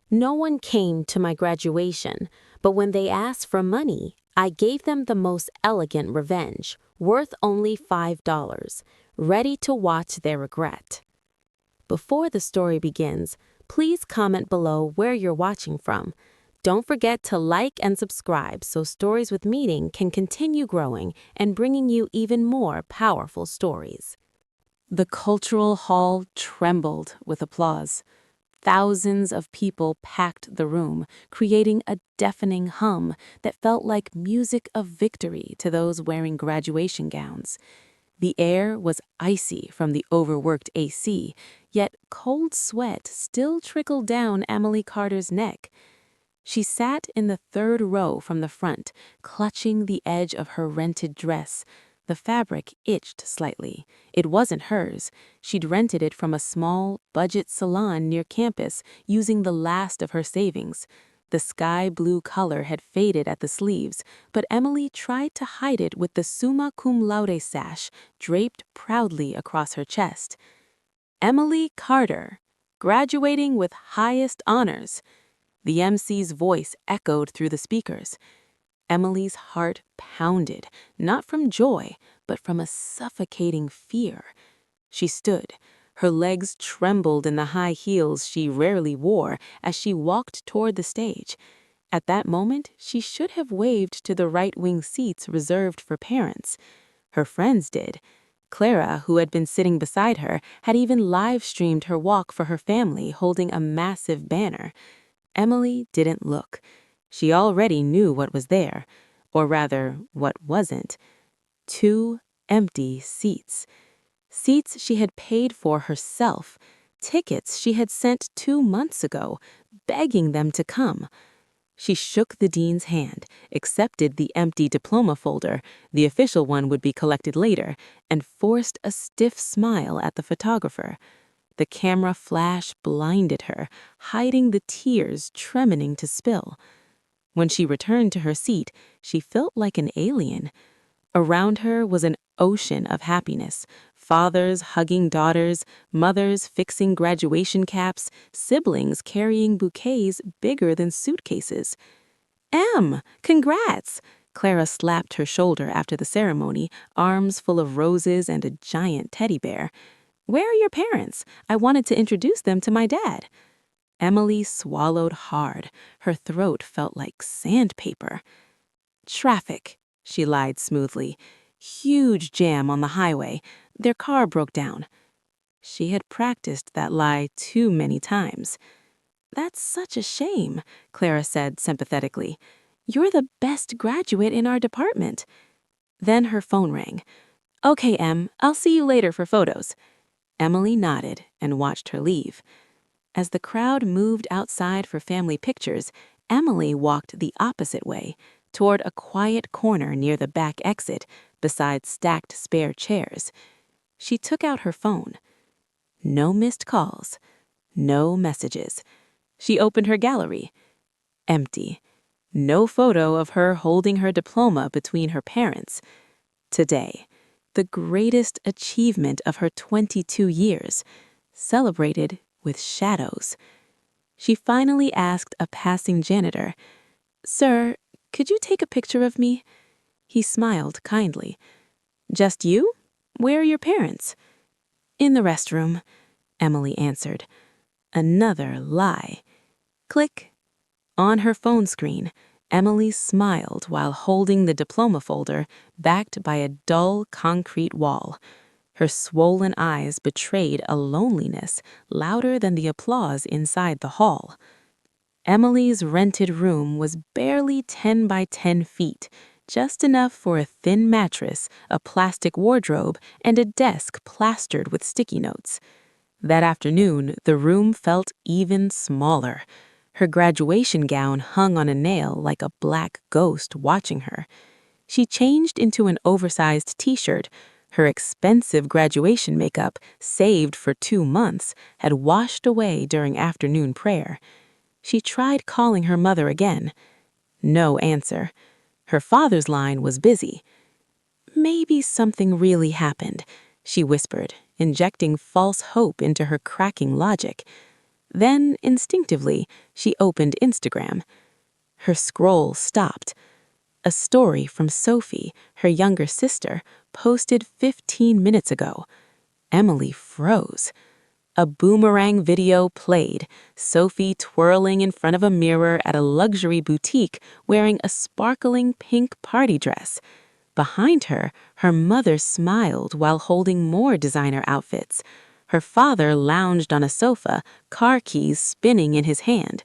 No one came to my graduation, but when they asked for money, I gave them the most elegant revenge, worth only $5, ready to watch their regret. Before the story begins, please comment below where you're watching from. Don't forget to like and subscribe so Stories with Meaning can continue growing and bringing you even more powerful stories. The cultural hall trembled with applause. Thousands of people packed the room, creating a deafening hum that felt like music of victory to those wearing graduation gowns. The air was icy from the overworked AC, yet cold sweat still trickled down Emily Carter's neck. She sat in the third row from the front, clutching the edge of her rented dress. The fabric itched slightly. It wasn't hers. She'd rented it from a small, budget salon near campus, using the last of her savings. The sky blue color had faded at the sleeves, but Emily tried to hide it with the summa cum laude sash draped proudly across her chest. Emily Carter, graduating with highest honors. The MC's voice echoed through the speakers. Emily's heart pounded, not from joy, but from a suffocating fear. She stood. Her legs trembled in the high heels she rarely wore as she walked toward the stage. At that moment, she should have waved to the right-wing seats reserved for parents. Her friends did. Clara, who had been sitting beside her, had even live-streamed her walk for her family, holding a massive banner. Emily didn't look. She already knew what was there, or rather, what wasn't. 2 empty seats. Seats she had paid for herself. Tickets she had sent 2 months ago, begging them to come. She shook the dean's hand, accepted the empty diploma folder, the official one would be collected later, and forced a stiff smile at the photographer. The camera flash blinded her, hiding the tears trembling to spill. When she returned to her seat, she felt like an alien. Around her was an ocean of happiness. Fathers hugging daughters, mothers fixing graduation caps, siblings carrying bouquets bigger than suitcases. "Em, congrats!" Clara slapped her shoulder after the ceremony, arms full of roses and a giant teddy bear. "Where are your parents? I wanted to introduce them to my dad." Emily swallowed hard. Her throat felt like sandpaper. "Traffic," she lied smoothly. "Huge jam on the highway. Their car broke down." She had practiced that lie too many times. "That's such a shame," Clara said sympathetically. "You're the best graduate in our department." Then her phone rang. "Okay, Em, I'll see you later for photos." Emily nodded and watched her leave. As the crowd moved outside for family pictures, Emily walked the opposite way, toward a quiet corner near the back exit, beside stacked spare chairs. She took out her phone. No missed calls. No messages. She opened her gallery. Empty. No photo of her holding her diploma between her parents. Today, the greatest achievement of her 22 years, celebrated with shadows. She finally asked a passing janitor, "Sir, could you take a picture of me?" He smiled kindly. "Just you? Where are your parents?" "In the restroom," Emily answered. Another lie. Click. On her phone screen, Emily smiled while holding the diploma folder backed by a dull concrete wall. Her swollen eyes betrayed a loneliness louder than the applause inside the hall. Emily's rented room was barely 10 by 10 feet, just enough for a thin mattress, a plastic wardrobe, and a desk plastered with sticky notes. That afternoon, the room felt even smaller. Her graduation gown hung on a nail like a black ghost watching her. She changed into an oversized t-shirt. Her expensive graduation makeup, saved for 2 months, had washed away during afternoon prayer. She tried calling her mother again. No answer. Her father's line was busy. "Maybe something really happened," she whispered, injecting false hope into her cracking logic. Then, instinctively, she opened Instagram. Her scroll stopped. A story from Sophie, her younger sister, posted 15 minutes ago. Emily froze. A boomerang video played, Sophie twirling in front of a mirror at a luxury boutique wearing a sparkling pink party dress. Behind her, her mother smiled while holding more designer outfits. Her father lounged on a sofa, car keys spinning in his hand.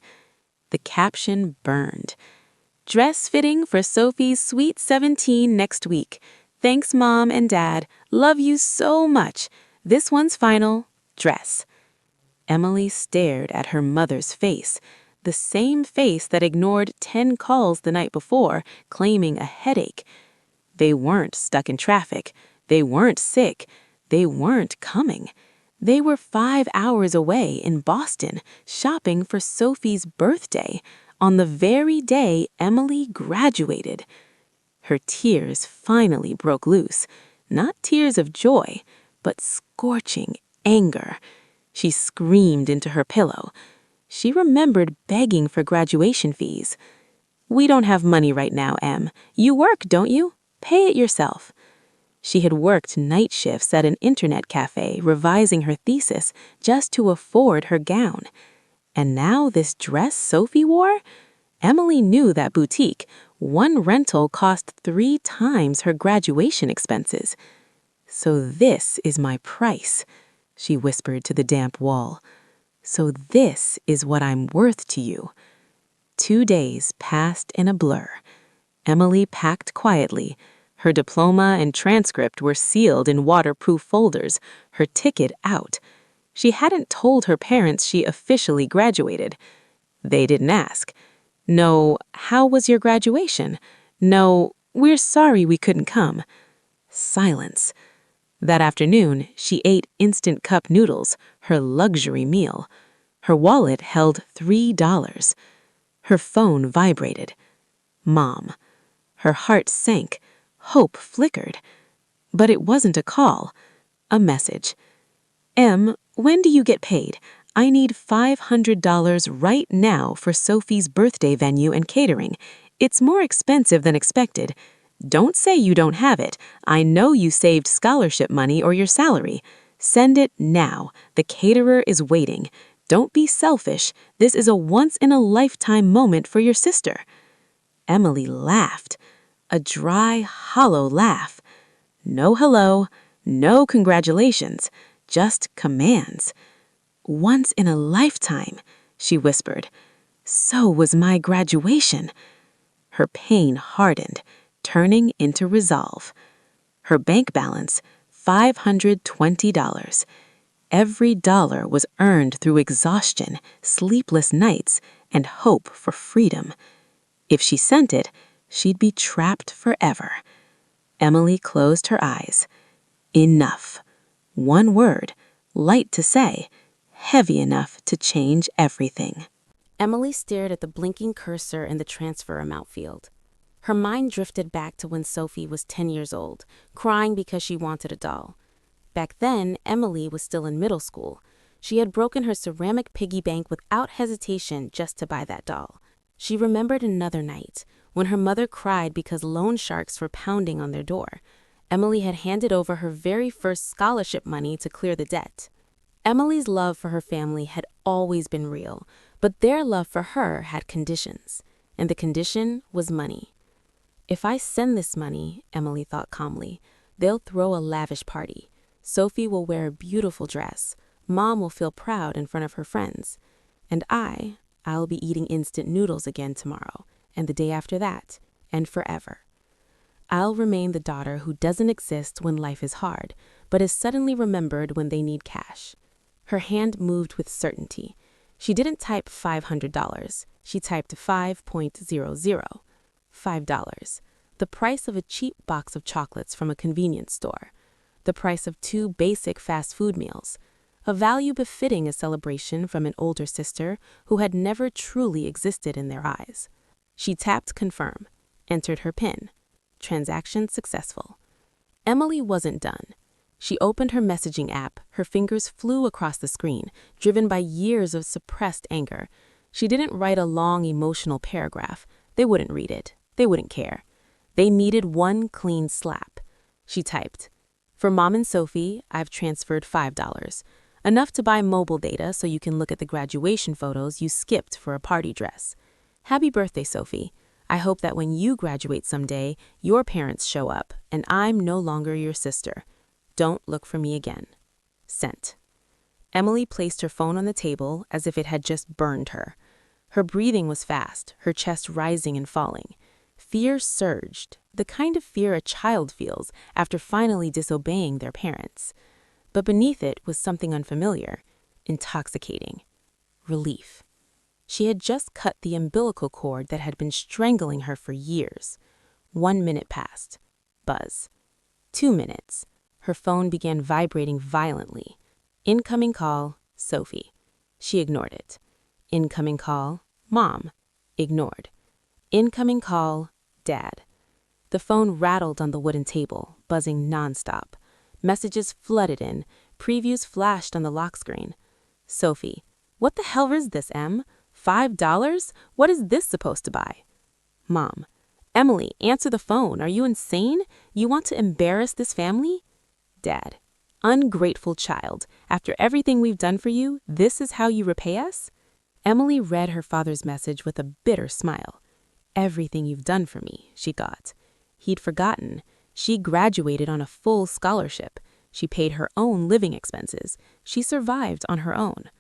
The caption burned. Dress fitting for Sophie's Sweet 17 next week. Thanks, Mom and Dad. Love you so much. This one's final. Dress. Emily stared at her mother's face, the same face that ignored 10 calls the night before, claiming a headache. They weren't stuck in traffic. They weren't sick. They weren't coming. They were 5 hours away in Boston, shopping for Sophie's birthday, on the very day Emily graduated. Her tears finally broke loose, not tears of joy, but scorching anger. She screamed into her pillow. She remembered begging for graduation fees. "We don't have money right now, Em. You work, don't you? Pay it yourself." She had worked night shifts at an internet cafe revising her thesis just to afford her gown. And now this dress Sophie wore? Emily knew that boutique. One rental cost 3 times her graduation expenses. "So this is my price," she whispered to the damp wall. "So this is what I'm worth to you." 2 days passed in a blur. Emily packed quietly. Her diploma and transcript were sealed in waterproof folders, her ticket out. She hadn't told her parents she officially graduated. They didn't ask. No, "How was your graduation?" No, "We're sorry we couldn't come." Silence. That afternoon, she ate instant cup noodles, her luxury meal. Her wallet held $3. Her phone vibrated. Mom. Her heart sank. Hope flickered. But it wasn't a call. A message. "Em, when do you get paid? I need $500 right now for Sophie's birthday venue and catering. It's more expensive than expected. Don't say you don't have it. I know you saved scholarship money or your salary. Send it now. The caterer is waiting. Don't be selfish. This is a once-in-a-lifetime moment for your sister." Emily laughed. A dry, hollow laugh. No hello, no congratulations, just commands. "Once in a lifetime," she whispered. "So was my graduation." Her pain hardened, turning into resolve. Her bank balance, $520. Every dollar was earned through exhaustion, sleepless nights, and hope for freedom. If she sent it, she'd be trapped forever. Emily closed her eyes. Enough. One word, light to say, heavy enough to change everything. Emily stared at the blinking cursor in the transfer amount field. Her mind drifted back to when Sophie was 10 years old, crying because she wanted a doll. Back then, Emily was still in middle school. She had broken her ceramic piggy bank without hesitation just to buy that doll. She remembered another night, when her mother cried because loan sharks were pounding on their door. Emily had handed over her very first scholarship money to clear the debt. Emily's love for her family had always been real, but their love for her had conditions, and the condition was money. "If I send this money," Emily thought calmly, "they'll throw a lavish party. Sophie will wear a beautiful dress. Mom will feel proud in front of her friends. And I'll be eating instant noodles again tomorrow, and the day after that, and forever. I'll remain the daughter who doesn't exist when life is hard, but is suddenly remembered when they need cash." Her hand moved with certainty. She didn't type $500. She typed 5.00. $5. The price of a cheap box of chocolates from a convenience store. The price of 2 basic fast food meals. A value befitting a celebration from an older sister who had never truly existed in their eyes. She tapped confirm, entered her PIN. Transaction successful. Emily wasn't done. She opened her messaging app. Her fingers flew across the screen, driven by years of suppressed anger. She didn't write a long emotional paragraph. They wouldn't read it. They wouldn't care. They needed one clean slap. She typed, "For Mom and Sophie, I've transferred $5. Enough to buy mobile data so you can look at the graduation photos you skipped for a party dress. Happy birthday, Sophie. I hope that when you graduate someday, your parents show up and I'm no longer your sister. Don't look for me again." Sent. Emily placed her phone on the table as if it had just burned her. Her breathing was fast, her chest rising and falling. Fear surged, the kind of fear a child feels after finally disobeying their parents. But beneath it was something unfamiliar, intoxicating. Relief. She had just cut the umbilical cord that had been strangling her for years. 1 minute passed. Buzz. 2 minutes. Her phone began vibrating violently. Incoming call, Sophie. She ignored it. Incoming call, Mom. Ignored. Incoming call, Dad. The phone rattled on the wooden table, buzzing nonstop. Messages flooded in. Previews flashed on the lock screen. Sophie. What the hell is this, Em? $5? What is this supposed to buy? Mom. Emily, answer the phone. Are you insane? You want to embarrass this family? Dad. Ungrateful child. After everything we've done for you, this is how you repay us? Emily read her father's message with a bitter smile. Everything you've done for me, she got. He'd forgotten. She graduated on a full scholarship. She paid her own living expenses. She survived on her own.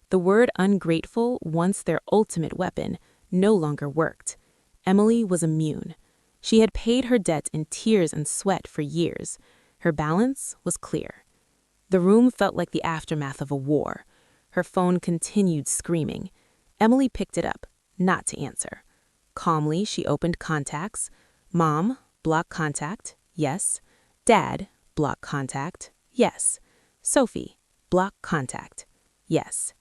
The word ungrateful, once their ultimate weapon, no longer worked. Emily was immune. She had paid her debt in tears and sweat for years. Her balance was clear. The room felt like the aftermath of a war. Her phone continued screaming. Emily picked it up, not to answer. Calmly, she opened contacts. Mom, block contact, yes. Dad, block contact, yes. Sophie, block contact, yes.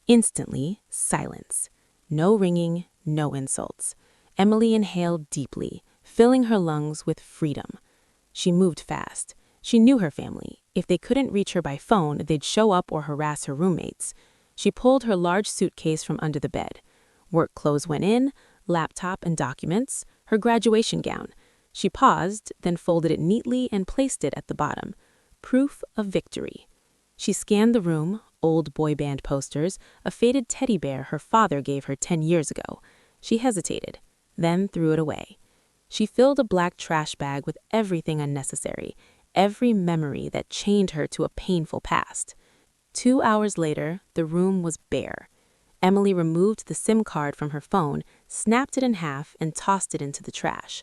Instantly, silence. No ringing, no insults. Emily inhaled deeply, filling her lungs with freedom. She moved fast. She knew her family. If they couldn't reach her by phone, they'd show up or harass her roommates. She pulled her large suitcase from under the bed. Work clothes went in, laptop and documents, her graduation gown. She paused, then folded it neatly and placed it at the bottom. Proof of victory. She scanned the room, old boy band posters, a faded teddy bear her father gave her 10 years ago. She hesitated, then threw it away. She filled a black trash bag with everything unnecessary, every memory that chained her to a painful past. 2 hours later, the room was bare. Emily removed the SIM card from her phone, snapped it in half, and tossed it into the trash.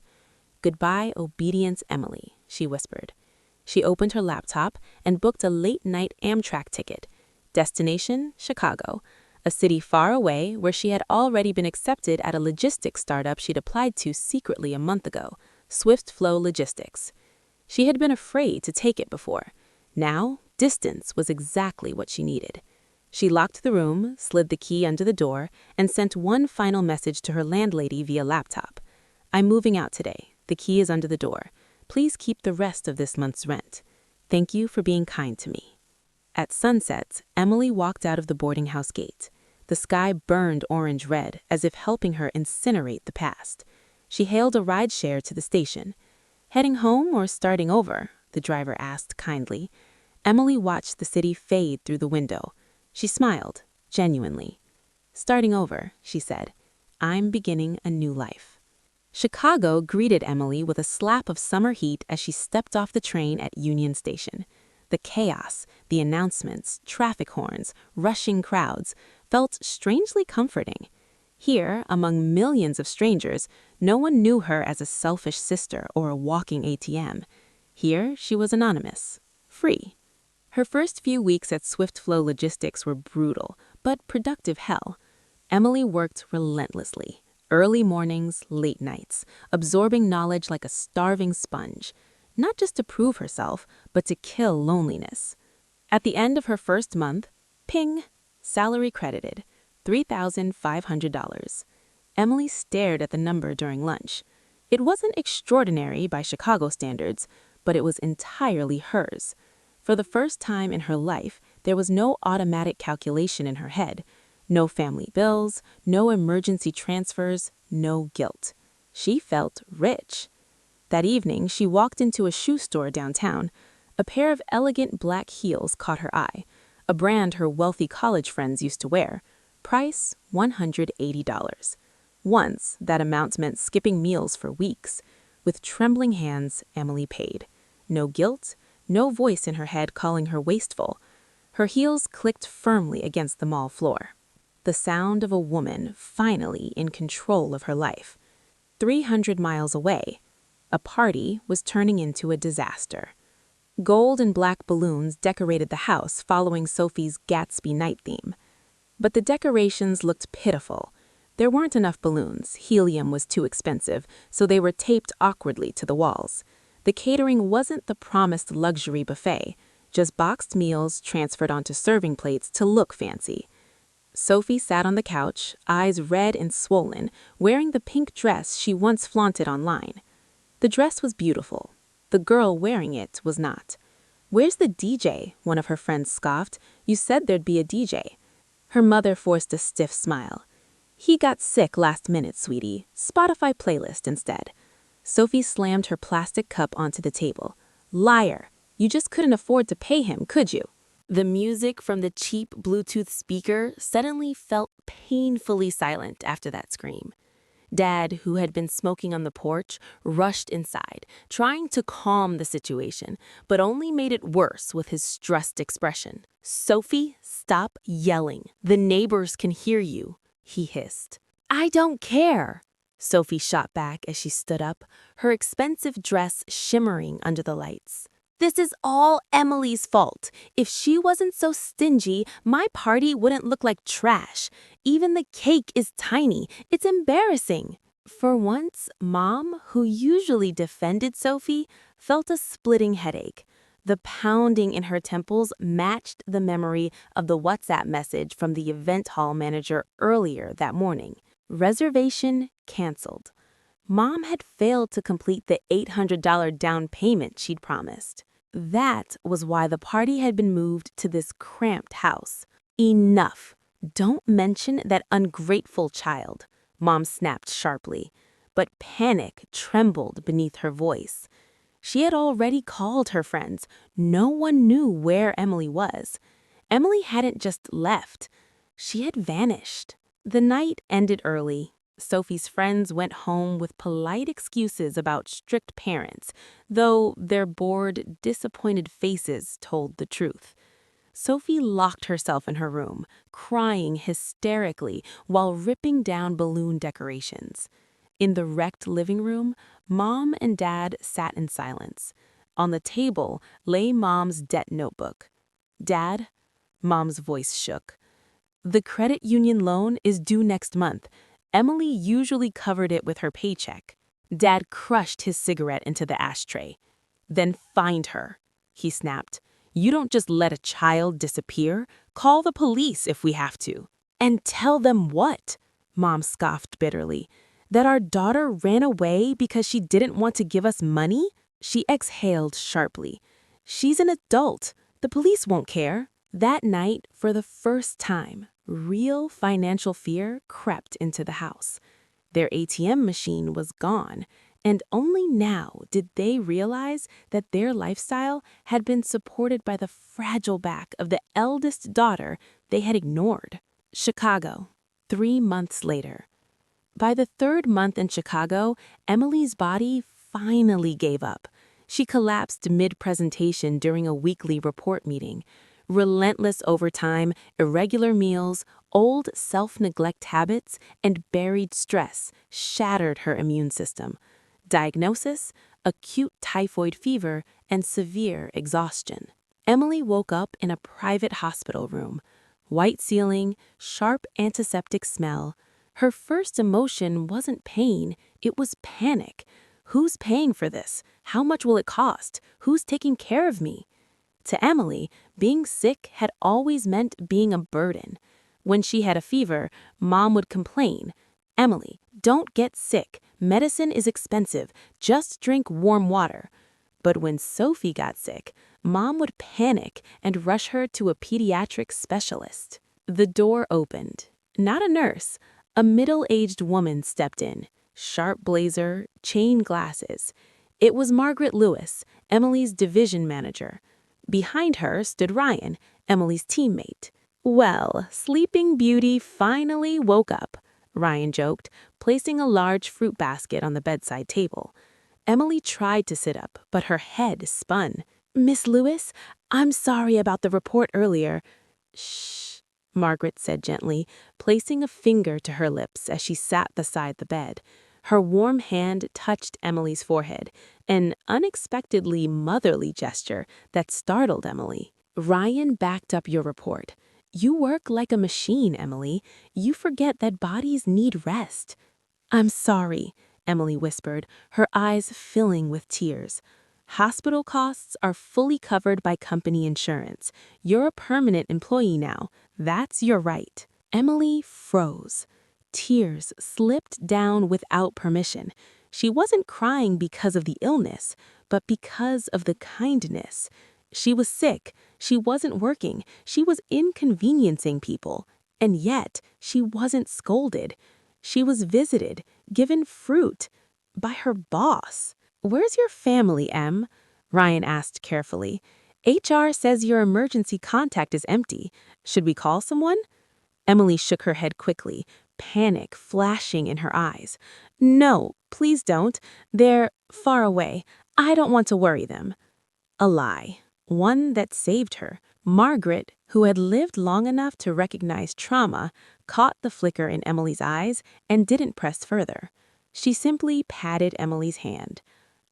"Goodbye, obedience, Emily," she whispered. She opened her laptop and booked a late-night Amtrak ticket. Destination, Chicago, a city far away where she had already been accepted at a logistics startup she'd applied to secretly a month ago, Swift Flow Logistics. She had been afraid to take it before. Now, distance was exactly what she needed. She locked the room, slid the key under the door, and sent one final message to her landlady via laptop. "I'm moving out today. The key is under the door. Please keep the rest of this month's rent. Thank you for being kind to me." At sunset, Emily walked out of the boarding house gate. The sky burned orange-red, as if helping her incinerate the past. She hailed a ride-share to the station. "Heading home or starting over?" the driver asked kindly. Emily watched the city fade through the window. She smiled, genuinely. "Starting over," she said. "I'm beginning a new life." Chicago greeted Emily with a slap of summer heat as she stepped off the train at Union Station. The chaos, the announcements, traffic horns, rushing crowds, felt strangely comforting. Here, among millions of strangers, no one knew her as a selfish sister or a walking ATM. Here, she was anonymous, free. Her first few weeks at Swift Flow Logistics were brutal, but productive hell. Emily worked relentlessly. Early mornings, late nights, absorbing knowledge like a starving sponge. Not just to prove herself, but to kill loneliness. At the end of her first month, ping, salary credited, $3,500. Emily stared at the number during lunch. It wasn't extraordinary by Chicago standards, but it was entirely hers. For the first time in her life, there was no automatic calculation in her head. No family bills, no emergency transfers, no guilt. She felt rich. That evening, she walked into a shoe store downtown. A pair of elegant black heels caught her eye, a brand her wealthy college friends used to wear. Price, $180. Once, that amount meant skipping meals for weeks. With trembling hands, Emily paid. No guilt, no voice in her head calling her wasteful. Her heels clicked firmly against the mall floor. The sound of a woman finally in control of her life. 300 miles away, a party was turning into a disaster. Gold and black balloons decorated the house following Sophie's Gatsby night theme. But the decorations looked pitiful. There weren't enough balloons, helium was too expensive, so they were taped awkwardly to the walls. The catering wasn't the promised luxury buffet, just boxed meals transferred onto serving plates to look fancy. Sophie sat on the couch, eyes red and swollen, wearing the pink dress she once flaunted online. The dress was beautiful. The girl wearing it was not. "Where's the DJ?" one of her friends scoffed. "You said there'd be a DJ." Her mother forced a stiff smile. "He got sick last minute, sweetie. Spotify playlist instead." Sophie slammed her plastic cup onto the table. "Liar! You just couldn't afford to pay him, could you?" The music from the cheap Bluetooth speaker suddenly felt painfully silent after that scream. Dad, who had been smoking on the porch, rushed inside, trying to calm the situation, but only made it worse with his stressed expression. "Sophie, stop yelling. The neighbors can hear you," he hissed. "I don't care," Sophie shot back as she stood up, her expensive dress shimmering under the lights. "This is all Emily's fault. If she wasn't so stingy, my party wouldn't look like trash. Even the cake is tiny. It's embarrassing." For once, Mom, who usually defended Sophie, felt a splitting headache. The pounding in her temples matched the memory of the WhatsApp message from the event hall manager earlier that morning. Reservation canceled. Mom had failed to complete the $800 down payment she'd promised. That was why the party had been moved to this cramped house. "Enough. Don't mention that ungrateful child," Mom snapped sharply. But panic trembled beneath her voice. She had already called her friends. No one knew where Emily was. Emily hadn't just left. She had vanished. The night ended early. Sophie's friends went home with polite excuses about strict parents, though their bored, disappointed faces told the truth. Sophie locked herself in her room, crying hysterically while ripping down balloon decorations. In the wrecked living room, Mom and Dad sat in silence. On the table lay Mom's debt notebook. "Dad," Mom's voice shook. "The credit union loan is due next month. Emily usually covered it with her paycheck." Dad crushed his cigarette into the ashtray. "Then find her," he snapped. "You don't just let a child disappear. Call the police if we have to." "And tell them what?" Mom scoffed bitterly. "That our daughter ran away because she didn't want to give us money?" She exhaled sharply. "She's an adult. The police won't care." That night, for the first time, real financial fear crept into the house. Their ATM machine was gone, and only now did they realize that their lifestyle had been supported by the fragile back of the eldest daughter they had ignored. Chicago, 3 months later. By the 3rd month in Chicago, Emily's body finally gave up. She collapsed mid-presentation during a weekly report meeting. Relentless overtime, irregular meals, old self-neglect habits, and buried stress shattered her immune system. Diagnosis: acute typhoid fever and severe exhaustion. Emily woke up in a private hospital room. White ceiling, sharp antiseptic smell. Her first emotion wasn't pain, it was panic. Who's paying for this? How much will it cost? Who's taking care of me? To Emily, being sick had always meant being a burden. When she had a fever, Mom would complain, "Emily, don't get sick. Medicine is expensive. Just drink warm water." But when Sophie got sick, Mom would panic and rush her to a pediatric specialist. The door opened. Not a nurse. A middle-aged woman stepped in. Sharp blazer, chain glasses. It was Margaret Lewis, Emily's division manager. Behind her stood Ryan, Emily's teammate. "Well, Sleeping Beauty finally woke up," Ryan joked, placing a large fruit basket on the bedside table. Emily tried to sit up, but her head spun. "Miss Lewis, I'm sorry about the report earlier." "Shh," Margaret said gently, placing a finger to her lips as she sat beside the bed. Her warm hand touched Emily's forehead, an unexpectedly motherly gesture that startled Emily. "Ryan backed up your report. You work like a machine, Emily. You forget that bodies need rest." "I'm sorry," Emily whispered, her eyes filling with tears. "Hospital costs are fully covered by company insurance. You're a permanent employee now. That's your right." Emily froze. Tears slipped down without permission. She wasn't crying because of the illness, but because of the kindness. She was sick. She wasn't working. She was inconveniencing people. And yet, she wasn't scolded. She was visited, given fruit, by her boss. "Where's your family, Em?" Ryan asked carefully. "HR says your emergency contact is empty. Should we call someone?" Emily shook her head quickly, panic flashing in her eyes. "No, please don't. They're far away. I don't want to worry them." A lie. One that saved her. Margaret, who had lived long enough to recognize trauma, caught the flicker in Emily's eyes and didn't press further. She simply patted Emily's hand.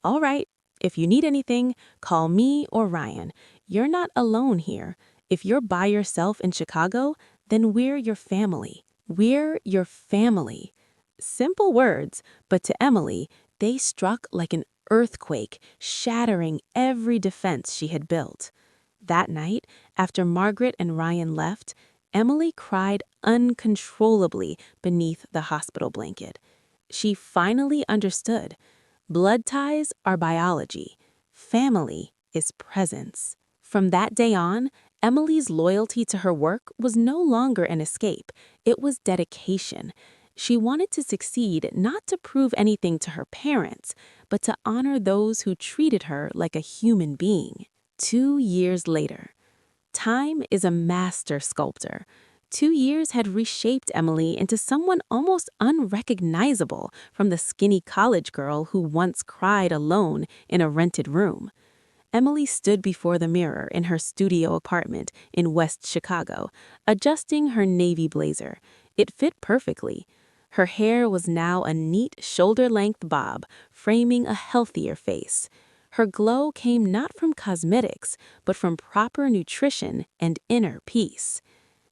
"All right, if you need anything, call me or Ryan. You're not alone here. If you're by yourself in Chicago, then we're your family. We're your family." Simple words, but to Emily, they struck like an earthquake, shattering every defense she had built. That night, after Margaret and Ryan left, Emily cried uncontrollably beneath the hospital blanket. She finally understood. Blood ties are biology. Family is presence. From that day on, Emily's loyalty to her work was no longer an escape. It was dedication. She wanted to succeed not to prove anything to her parents, but to honor those who treated her like a human being. 2 years later. Time is a master sculptor. 2 years had reshaped Emily into someone almost unrecognizable from the skinny college girl who once cried alone in a rented room. Emily stood before the mirror in her studio apartment in West Chicago, adjusting her navy blazer. It fit perfectly. Her hair was now a neat shoulder-length bob, framing a healthier face. Her glow came not from cosmetics, but from proper nutrition and inner peace.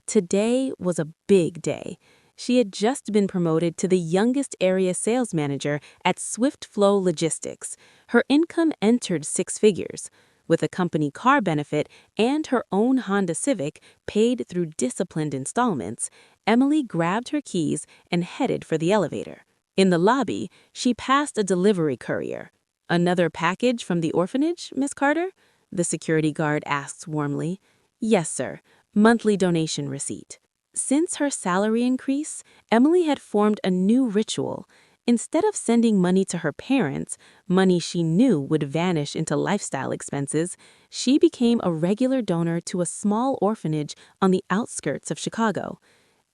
Today was a big day. She had just been promoted to the youngest area sales manager at Swift Flow Logistics. Her income entered 6 figures. With a company car benefit and her own Honda Civic paid through disciplined installments, Emily grabbed her keys and headed for the elevator. In the lobby, she passed a delivery courier. "Another package from the orphanage, Miss Carter?" the security guard asked warmly. "Yes, sir. Monthly donation receipt." Since her salary increase, Emily had formed a new ritual. Instead of sending money to her parents, money she knew would vanish into lifestyle expenses, she became a regular donor to a small orphanage on the outskirts of Chicago.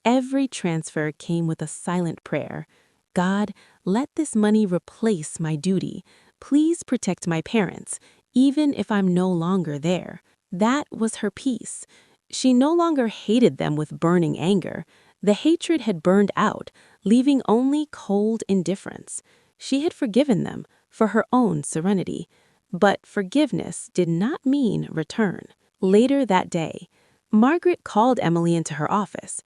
Every transfer came with a silent prayer. "God, let this money replace my duty. Please protect my parents, even if I'm no longer there." That was her peace. She no longer hated them with burning anger. The hatred had burned out, leaving only cold indifference. She had forgiven them for her own serenity. But forgiveness did not mean return. Later that day, Margaret called Emily into her office.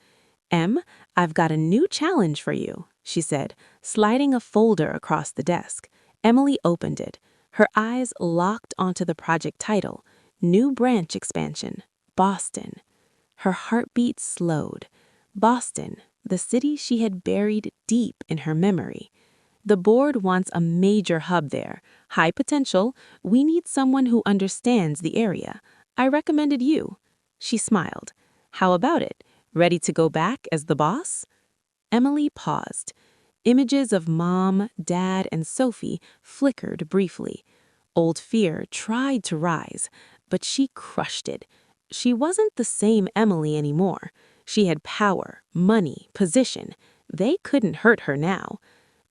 "Em, I've got a new challenge for you," she said, sliding a folder across the desk. Emily opened it. Her eyes locked onto the project title, New Branch Expansion, Boston. Her heartbeat slowed. Boston, the city she had buried deep in her memory. The board wants a major hub there. High potential. We need someone who understands the area. I recommended you." She smiled. "How about it? Ready to go back as the boss?" Emily paused. Images of Mom, Dad, and Sophie flickered briefly. Old fear tried to rise, but she crushed it. She wasn't the same Emily anymore. She had power, money, position. They couldn't hurt her now.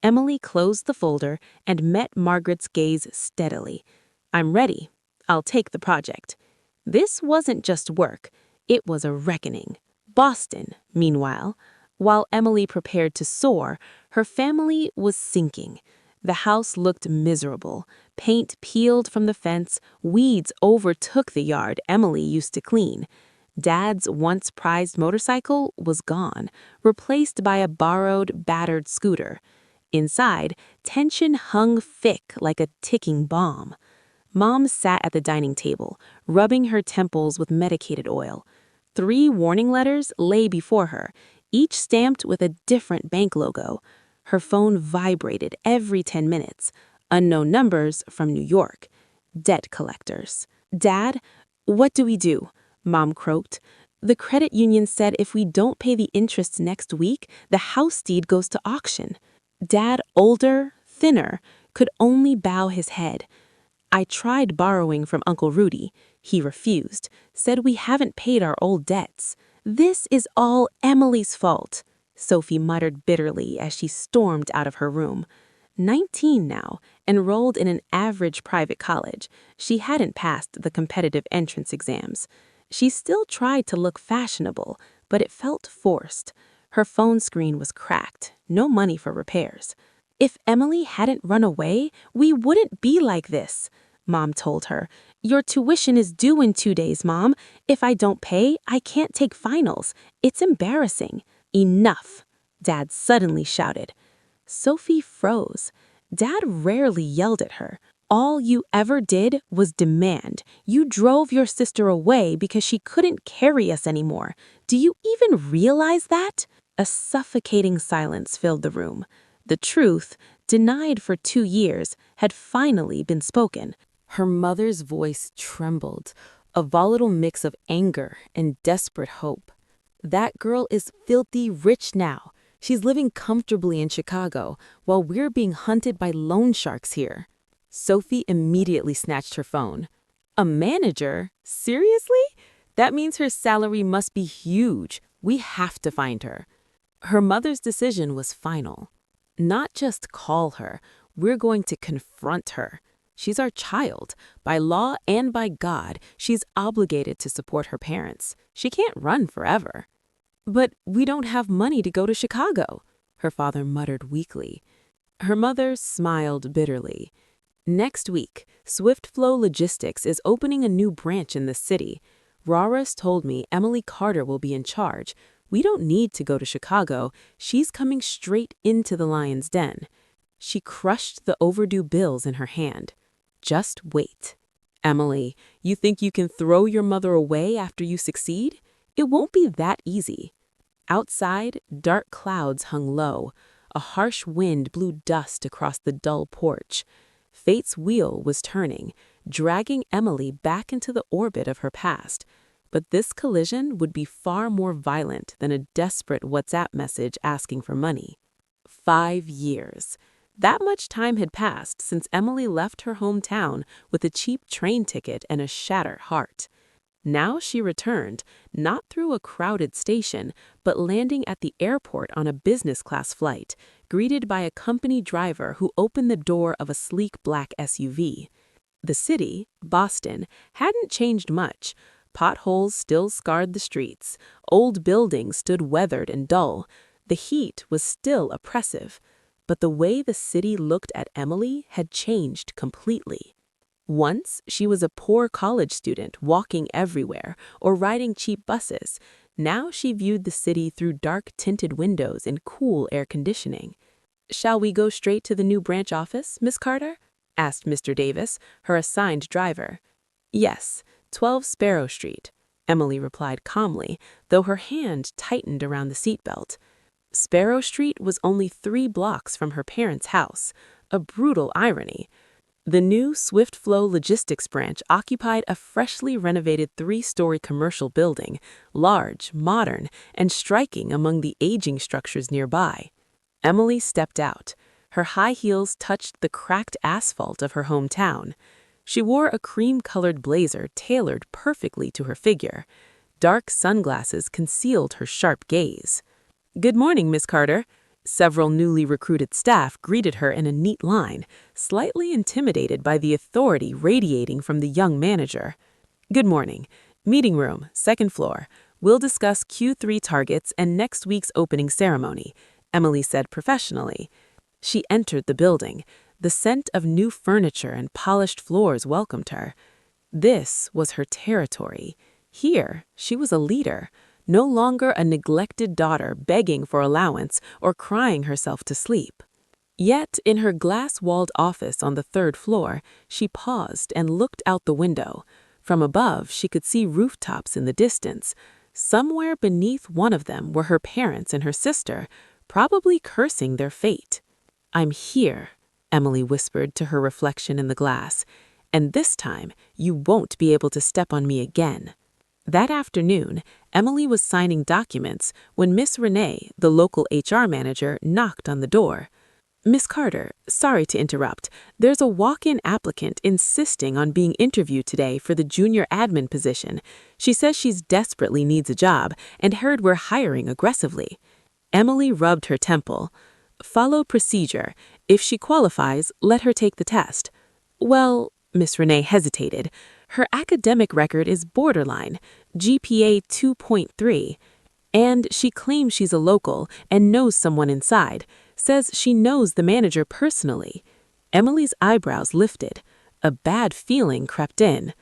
Emily closed the folder and met Margaret's gaze steadily. "I'm ready. I'll take the project." This wasn't just work. It was a reckoning. Boston, meanwhile, while Emily prepared to soar, her family was sinking. The house looked miserable. Paint peeled from the fence, weeds overtook the yard Emily used to clean. Dad's once prized motorcycle was gone, replaced by a borrowed, battered scooter. Inside, tension hung thick like a ticking bomb. Mom sat at the dining table, rubbing her temples with medicated oil. 3 warning letters lay before her, each stamped with a different bank logo. Her phone vibrated every 10 minutes. Unknown numbers from New York. Debt collectors. "Dad, what do we do?" Mom croaked. "The credit union said if we don't pay the interest next week, the house deed goes to auction." Dad, older, thinner, could only bow his head. "I tried borrowing from Uncle Rudy. He refused, said we haven't paid our old debts. This is all Emily's fault," Sophie muttered bitterly as she stormed out of her room. 19 now, enrolled in an average private college, she hadn't passed the competitive entrance exams. She still tried to look fashionable, but it felt forced. Her phone screen was cracked, no money for repairs. "If Emily hadn't run away, we wouldn't be like this," Mom told her. "Your tuition is due in 2 days, Mom. If I don't pay, I can't take finals. It's embarrassing." "Enough," Dad suddenly shouted. Sophie froze. Dad rarely yelled at her. "All you ever did was demand. You drove your sister away because she couldn't carry us anymore. Do you even realize that?" A suffocating silence filled the room. The truth, denied for 2 years, had finally been spoken. Her mother's voice trembled, a volatile mix of anger and desperate hope. "That girl is filthy rich now. She's living comfortably in Chicago, while we're being hunted by loan sharks here." Sophie immediately snatched her phone. "A manager? Seriously? That means her salary must be huge. We have to find her." Her mother's decision was final. "Not just call her, we're going to confront her. She's our child. By law and by God, she's obligated to support her parents. She can't run forever." "But we don't have money to go to Chicago," her father muttered weakly. Her mother smiled bitterly. "Next week, Swift Flow Logistics is opening a new branch in the city. Raris told me Emily Carter will be in charge. We don't need to go to Chicago. She's coming straight into the lion's den." She crushed the overdue bills in her hand. "Just wait. Emily, you think you can throw your mother away after you succeed? It won't be that easy." Outside, dark clouds hung low. A harsh wind blew dust across the dull porch. Fate's wheel was turning, dragging Emily back into the orbit of her past. But this collision would be far more violent than a desperate WhatsApp message asking for money. 5 years. That much time had passed since Emily left her hometown with a cheap train ticket and a shattered heart. Now she returned, not through a crowded station, but landing at the airport on a business-class flight, greeted by a company driver who opened the door of a sleek black SUV. The city, Boston, hadn't changed much. Potholes still scarred the streets. Old buildings stood weathered and dull. The heat was still oppressive. But the way the city looked at Emily had changed completely. Once, she was a poor college student walking everywhere or riding cheap buses. Now she viewed the city through dark-tinted windows and cool air conditioning. "Shall we go straight to the new branch office, Miss Carter?" asked Mr. Davis, her assigned driver. "Yes, 12 Sparrow Street," Emily replied calmly, though her hand tightened around the seatbelt. Sparrow Street was only 3 blocks from her parents' house, a brutal irony. The new Swift Flow Logistics branch occupied a freshly renovated 3-story commercial building, large, modern, and striking among the aging structures nearby. Emily stepped out. Her high heels touched the cracked asphalt of her hometown. She wore a cream-colored blazer tailored perfectly to her figure. Dark sunglasses concealed her sharp gaze. "Good morning, Miss Carter." Several newly recruited staff greeted her in a neat line, slightly intimidated by the authority radiating from the young manager. "Good morning. Meeting room, 2nd floor. We'll discuss Q3 targets and next week's opening ceremony," Emily said professionally. She entered the building. The scent of new furniture and polished floors welcomed her. This was her territory. Here, she was a leader. No longer a neglected daughter begging for allowance or crying herself to sleep. Yet, in her glass-walled office on the 3rd floor, she paused and looked out the window. From above, she could see rooftops in the distance. Somewhere beneath one of them were her parents and her sister, probably cursing their fate. "I'm here," Emily whispered to her reflection in the glass, "and this time you won't be able to step on me again." That afternoon, Emily was signing documents when Miss Renee, the local HR manager, knocked on the door. "Miss Carter, sorry to interrupt. There's a walk-in applicant insisting on being interviewed today for the junior admin position. She says she desperately needs a job and heard we're hiring aggressively." Emily rubbed her temple. "Follow procedure. If she qualifies, let her take the test." "Well," Miss Renee hesitated. "Her academic record is borderline, GPA 2.3, and she claims she's a local and knows someone inside, says she knows the manager personally." Emily's eyebrows lifted. A bad feeling crept in.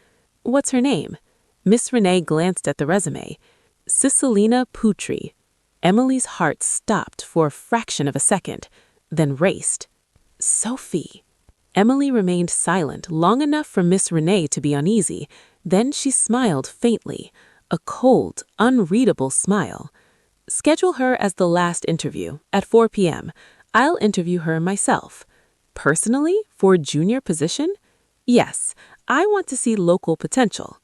"What's her name?" Miss Renee glanced at the resume. "Cicilina Putri." Emily's heart stopped for a fraction of a second, then raced. "Sophie." Emily remained silent long enough for Miss Renee to be uneasy. Then she smiled faintly, a cold, unreadable smile. "Schedule her as the last interview, at 4 p.m. I'll interview her myself." "Personally? For a junior position?" "Yes, I want to see local potential."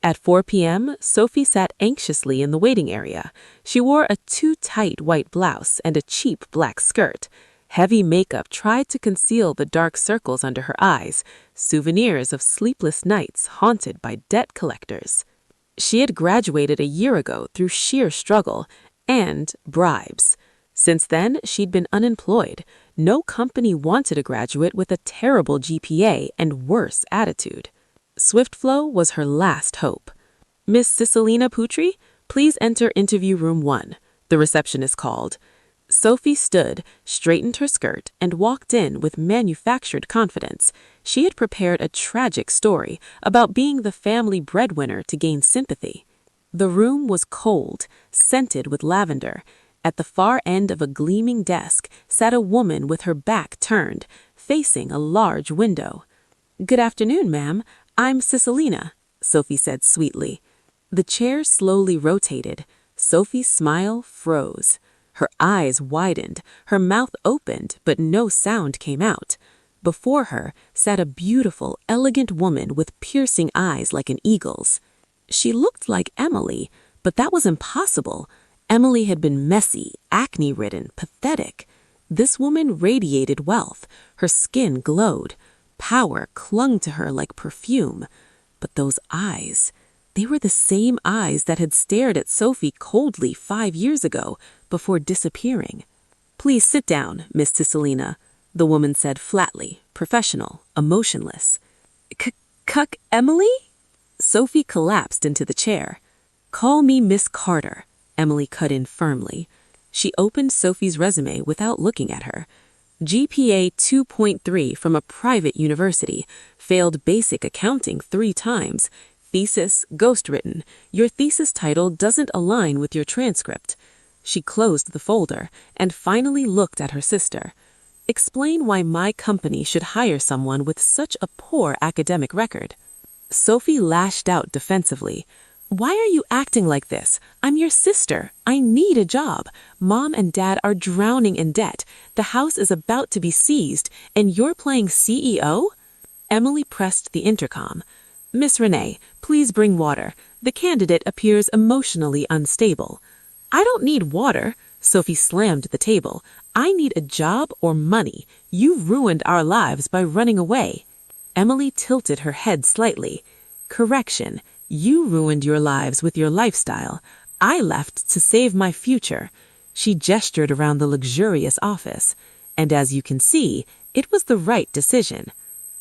At 4 p.m., Sophie sat anxiously in the waiting area. She wore a too-tight white blouse and a cheap black skirt. Heavy makeup tried to conceal the dark circles under her eyes, souvenirs of sleepless nights haunted by debt collectors. She had graduated a year ago through sheer struggle and bribes. Since then, she'd been unemployed. No company wanted a graduate with a terrible GPA and worse attitude. Swift Flow was her last hope. "Miss Cicilina Putri, please enter interview room 1, the receptionist called. Sophie stood, straightened her skirt, and walked in with manufactured confidence. She had prepared a tragic story about being the family breadwinner to gain sympathy. The room was cold, scented with lavender. At the far end of a gleaming desk sat a woman with her back turned, facing a large window. "Good afternoon, ma'am. I'm Cicilina," Sophie said sweetly. The chair slowly rotated. Sophie's smile froze. Her eyes widened, her mouth opened, but no sound came out. Before her sat a beautiful, elegant woman with piercing eyes like an eagle's. She looked like Emily, but that was impossible. Emily had been messy, acne-ridden, pathetic. This woman radiated wealth. Her skin glowed. Power clung to her like perfume. But those eyes, they were the same eyes that had stared at Sophie coldly 5 years ago, before disappearing. "Please sit down, Miss Cicilina," the woman said flatly, professional, emotionless. "Cuck Emily?" Sophie collapsed into the chair. "Call me Miss Carter," Emily cut in firmly. She opened Sophie's resume without looking at her. GPA 2.3 from a private university, failed basic accounting 3 times, thesis ghostwritten. Your thesis title doesn't align with your transcript. She closed the folder and finally looked at her sister. "Explain why my company should hire someone with such a poor academic record." Sophie lashed out defensively. Why are you acting like this? I'm your sister. I need a job. Mom and Dad are drowning in debt. The house is about to be seized, and you're playing CEO? Emily pressed the intercom. Miss Renee, please bring water. The candidate appears emotionally unstable. I don't need water. Sophie slammed the table. I need a job or money. You ruined our lives by running away. Emily tilted her head slightly. Correction. You ruined your lives with your lifestyle. I left to save my future. She gestured around the luxurious office. And as you can see, it was the right decision.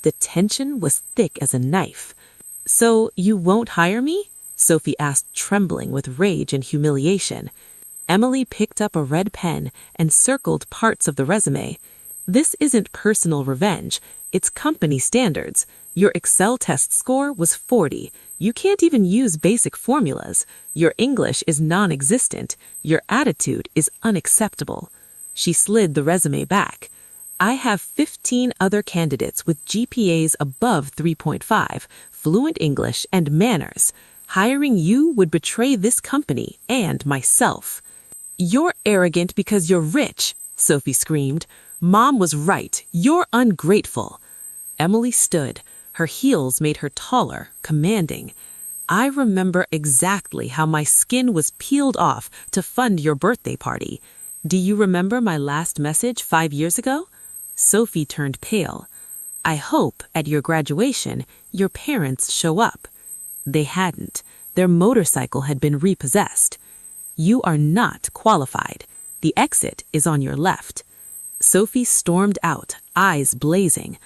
The tension was thick as a knife. So you won't hire me? Sophie asked, trembling with rage and humiliation. Emily picked up a red pen and circled parts of the resume. This isn't personal revenge. It's company standards. Your Excel test score was 40. You can't even use basic formulas. Your English is non-existent. Your attitude is unacceptable. She slid the resume back. I have 15 other candidates with GPAs above 3.5, fluent English, and manners. Hiring you would betray this company and myself. You're arrogant because you're rich, Sophie screamed. Mom was right. You're ungrateful. Emily stood. Her heels made her taller, commanding. I remember exactly how my skin was peeled off to fund your birthday party. Do you remember my last message 5 years ago? Sophie turned pale. I hope at your graduation your parents show up. They hadn't. Their motorcycle had been repossessed. You are not qualified. The exit is on your left. Sophie stormed out, eyes blazing.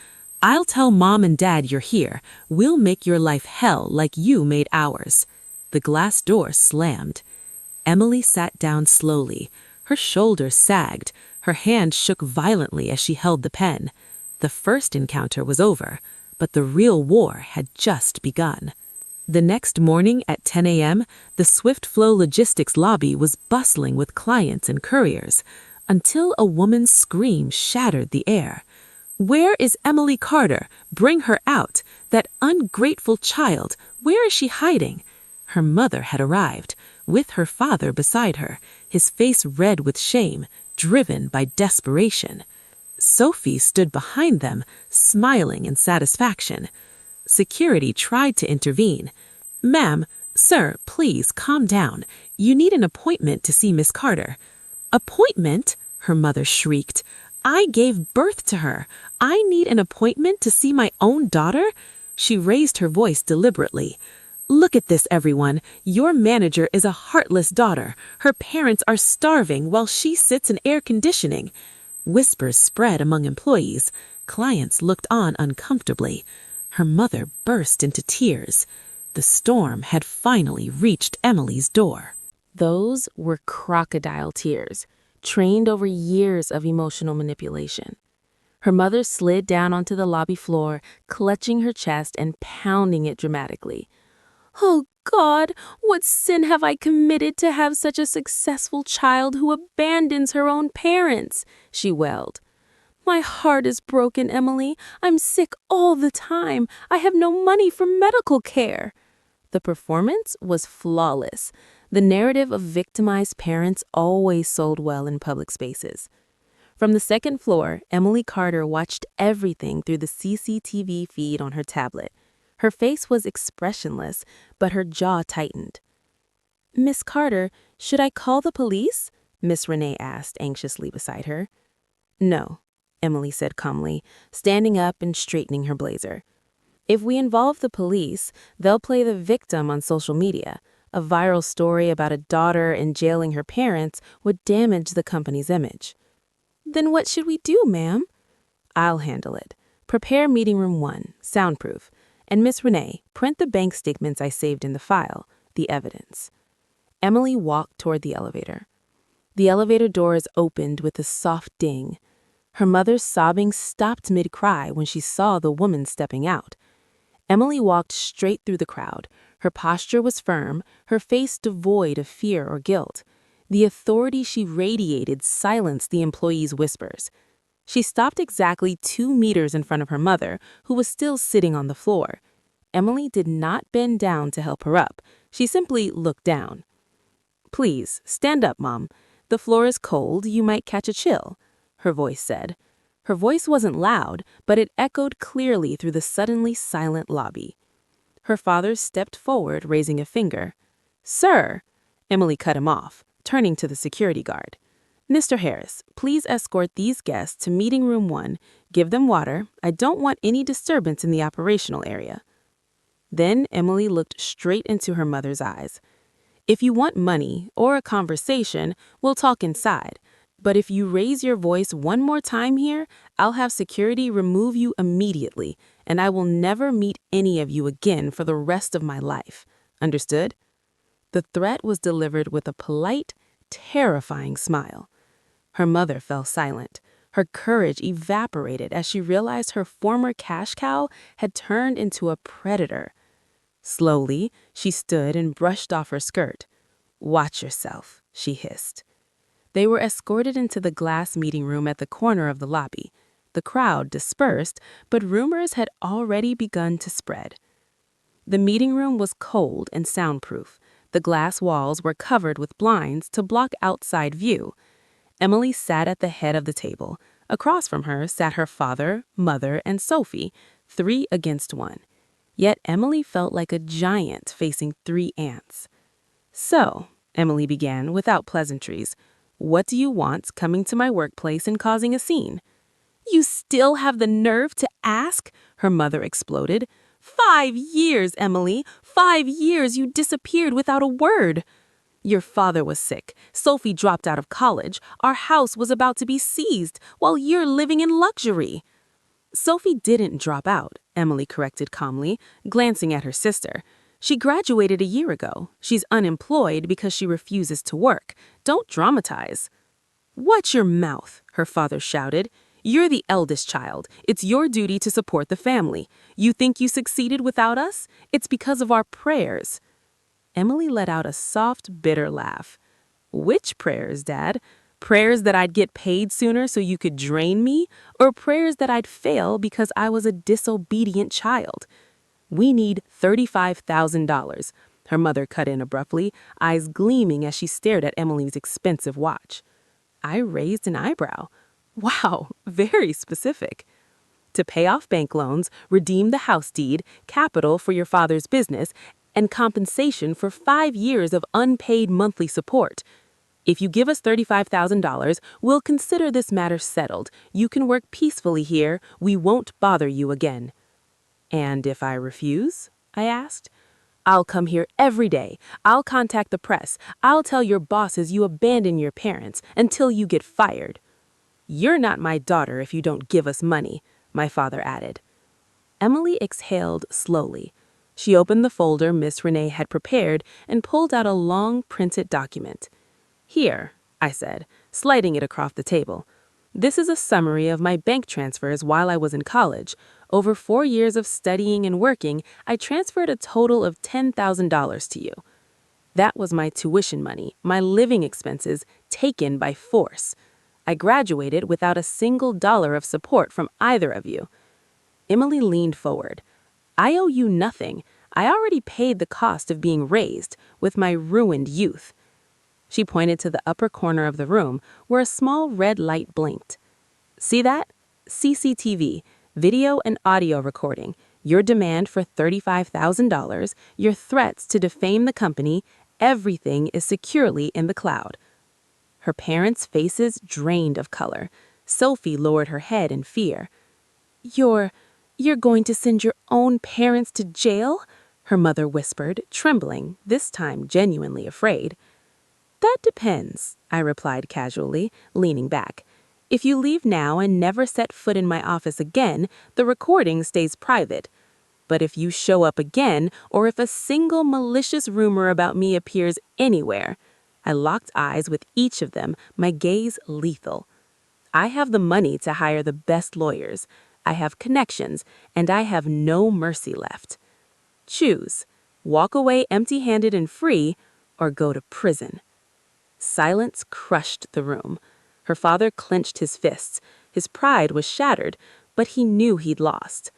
I'll tell Mom and Dad you're here. We'll make your life hell like you made ours. The glass door slammed. Emily sat down slowly. Her shoulders sagged. Her hand shook violently as she held the pen. The first encounter was over, but the real war had just begun. The next morning at 10 a.m., the Swift Flow Logistics lobby was bustling with clients and couriers, until a woman's scream shattered the air. Where is Emily Carter? Bring her out. That ungrateful child. Where is she hiding? Her mother had arrived, with her father beside her, his face red with shame, driven by desperation. Sophie stood behind them, smiling in satisfaction. Security tried to intervene. Ma'am, sir, please calm down. You need an appointment to see Miss Carter. Appointment? Her mother shrieked. I gave birth to her. I need an appointment to see my own daughter? She raised her voice deliberately. Look at this, everyone. Your manager is a heartless daughter. Her parents are starving while she sits in air conditioning. Whispers spread among employees. Clients looked on uncomfortably. Her mother burst into tears. The storm had finally reached Emily's door. Those were crocodile tears, trained over years of emotional manipulation. Her mother slid down onto the lobby floor, clutching her chest and pounding it dramatically. Oh God, what sin have I committed to have such a successful child who abandons her own parents? She wailed. My heart is broken, Emily. I'm sick all the time. I have no money for medical care. The performance was flawless. The narrative of victimized parents always sold well in public spaces. From the second floor, Emily Carter watched everything through the CCTV feed on her tablet. Her face was expressionless, but her jaw tightened. Miss Carter, should I call the police? Miss Renee asked anxiously beside her. No, Emily said calmly, standing up and straightening her blazer. If we involve the police, they'll play the victim on social media. A viral story about a daughter jailing her parents would damage the company's image. Then what should we do, ma'am? I'll handle it. Prepare meeting room 1, soundproof. And Miss Renee, print the bank statements I saved in the file, the evidence. Emily walked toward the elevator. The elevator doors opened with a soft ding. Her mother's sobbing stopped mid-cry when she saw the woman stepping out. Emily walked straight through the crowd. Her posture was firm, her face devoid of fear or guilt. The authority she radiated silenced the employees' whispers. She stopped exactly 2 meters in front of her mother, who was still sitting on the floor. Emily did not bend down to help her up. She simply looked down. "Please, stand up, Mom. The floor is cold, you might catch a chill," her voice said. Her voice wasn't loud, but it echoed clearly through the suddenly silent lobby. Her father stepped forward, raising a finger. "Sir!" Emily cut him off, turning to the security guard. "Mr. Harris, please escort these guests to meeting room 1. Give them water. I don't want any disturbance in the operational area." Then Emily looked straight into her mother's eyes. "If you want money or a conversation, we'll talk inside. But if you raise your voice one more time here, I'll have security remove you immediately, and I will never meet any of you again for the rest of my life. Understood?" The threat was delivered with a polite, terrifying smile. Her mother fell silent. Her courage evaporated as she realized her former cash cow had turned into a predator. Slowly, she stood and brushed off her skirt. "Watch yourself," she hissed. They were escorted into the glass meeting room at the corner of the lobby. The crowd dispersed, but rumors had already begun to spread. The meeting room was cold and soundproof. The glass walls were covered with blinds to block outside view. Emily sat at the head of the table. Across from her sat her father, mother, and Sophie, 3 against 1. Yet Emily felt like a giant facing 3 ants. "So," Emily began without pleasantries, "what do you want coming to my workplace and causing a scene?" "You still have the nerve to ask?" her mother exploded. 5 years, Emily. 5 years you disappeared without a word. Your father was sick. Sophie dropped out of college. Our house was about to be seized while you're living in luxury. Sophie didn't drop out, Emily corrected calmly, glancing at her sister. She graduated a year ago. She's unemployed because she refuses to work. Don't dramatize. "Watch your mouth," her father shouted. "You're the eldest child. It's your duty to support the family. You think you succeeded without us? It's because of our prayers." Emily let out a soft, bitter laugh. "Which prayers, Dad? Prayers that I'd get paid sooner so you could drain me? Or prayers that I'd fail because I was a disobedient child?" "We need $35,000, her mother cut in abruptly, eyes gleaming as she stared at Emily's expensive watch. I raised an eyebrow. Wow, very specific. "To pay off bank loans, redeem the house deed, capital for your father's business, and compensation for 5 years of unpaid monthly support. If you give us $35,000, we'll consider this matter settled. You can work peacefully here. We won't bother you again." "And if I refuse?" I asked. "I'll come here every day. I'll contact the press. I'll tell your bosses you abandon your parents until you get fired." "You're not my daughter if you don't give us money," my father added. Emily exhaled slowly. She opened the folder Miss Renee had prepared and pulled out a long printed document. "Here," I said, sliding it across the table. "This is a summary of my bank transfers while I was in college. Over 4 years of studying and working, I transferred a total of $10,000 to you. That was my tuition money, my living expenses, taken by force. I graduated without a single dollar of support from either of you." Emily leaned forward. "I owe you nothing. I already paid the cost of being raised with my ruined youth." She pointed to the upper corner of the room where a small red light blinked. "See that? CCTV, video and audio recording, your demand for $35,000, your threats to defame the company, everything is securely in the cloud." Her parents' faces drained of color. Sophie lowered her head in fear. You're going to send your own parents to jail?" her mother whispered, trembling, this time genuinely afraid. "That depends," I replied casually, leaning back. "If you leave now and never set foot in my office again, the recording stays private. But if you show up again, or if a single malicious rumor about me appears anywhere—" I locked eyes with each of them, my gaze lethal. "I have the money to hire the best lawyers. I have connections, and I have no mercy left. Choose. Walk away empty-handed and free, or go to prison." Silence crushed the room. Her father clenched his fists. His pride was shattered, but he knew he'd lost.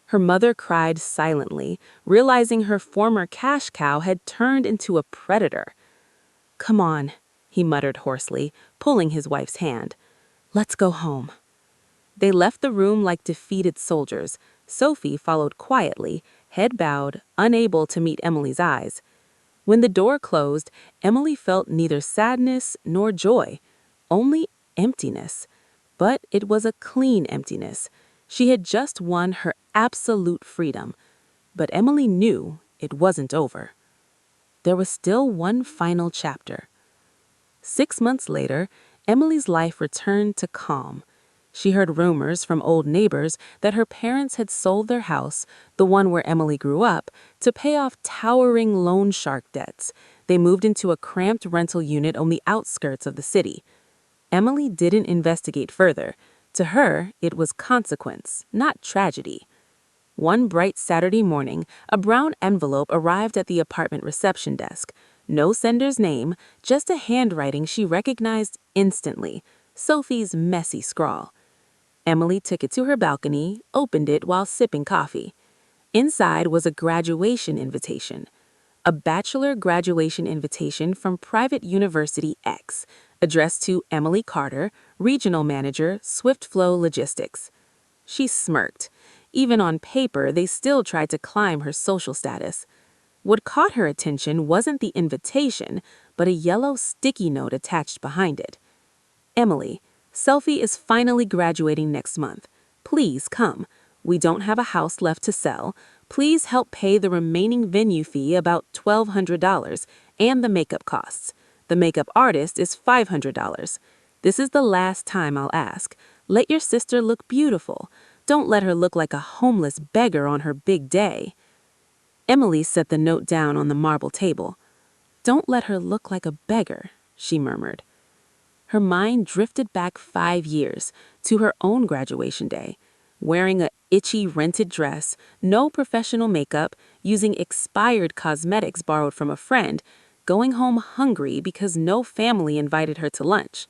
Her mother cried silently, realizing her former cash cow had turned into a predator. "Come on," he muttered hoarsely, pulling his wife's hand. "Let's go home." They left the room like defeated soldiers. Sophie followed quietly, head bowed, unable to meet Emily's eyes. When the door closed, Emily felt neither sadness nor joy, only emptiness. But it was a clean emptiness. She had just won her absolute freedom. But Emily knew it wasn't over. There was still one final chapter. 6 months later, Emily's life returned to calm. She heard rumors from old neighbors that her parents had sold their house, the one where Emily grew up, to pay off towering loan shark debts. They moved into a cramped rental unit on the outskirts of the city. Emily didn't investigate further. To her, it was consequence, not tragedy. One bright Saturday morning, a brown envelope arrived at the apartment reception desk. No sender's name, just a handwriting she recognized instantly, Sophie's messy scrawl. Emily took it to her balcony, opened it while sipping coffee. Inside was a graduation invitation. A bachelor graduation invitation from Private University X, addressed to Emily Carter, Regional Manager, Swiftflow Logistics. She smirked. Even on paper, they still tried to climb her social status. What caught her attention wasn't the invitation, but a yellow sticky note attached behind it. "Emily, Selfie is finally graduating next month. Please come. We don't have a house left to sell. Please help pay the remaining venue fee, about $1,200, and the makeup costs. The makeup artist is $500. This is the last time I'll ask. Let your sister look beautiful. Don't let her look like a homeless beggar on her big day." Emily set the note down on the marble table. "Don't let her look like a beggar," she murmured. Her mind drifted back 5 years to her own graduation day, wearing a itchy rented dress, no professional makeup, using expired cosmetics borrowed from a friend, going home hungry because no family invited her to lunch.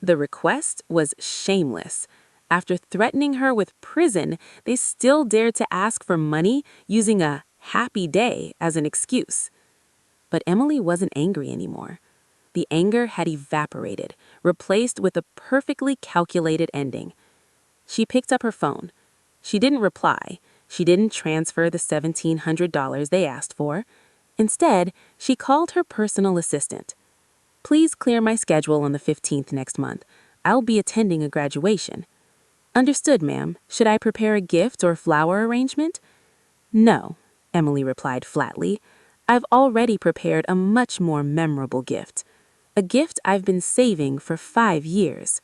The request was shameless. After threatening her with prison, they still dared to ask for money using a happy day as an excuse. But Emily wasn't angry anymore. The anger had evaporated, replaced with a perfectly calculated ending. She picked up her phone. She didn't reply. She didn't transfer the $1,700 they asked for. Instead, she called her personal assistant. "Please clear my schedule on the 15th next month. I'll be attending a graduation." "Understood, ma'am. Should I prepare a gift or flower arrangement?" "No," Emily replied flatly. "I've already prepared a much more memorable gift. A gift I've been saving for 5 years."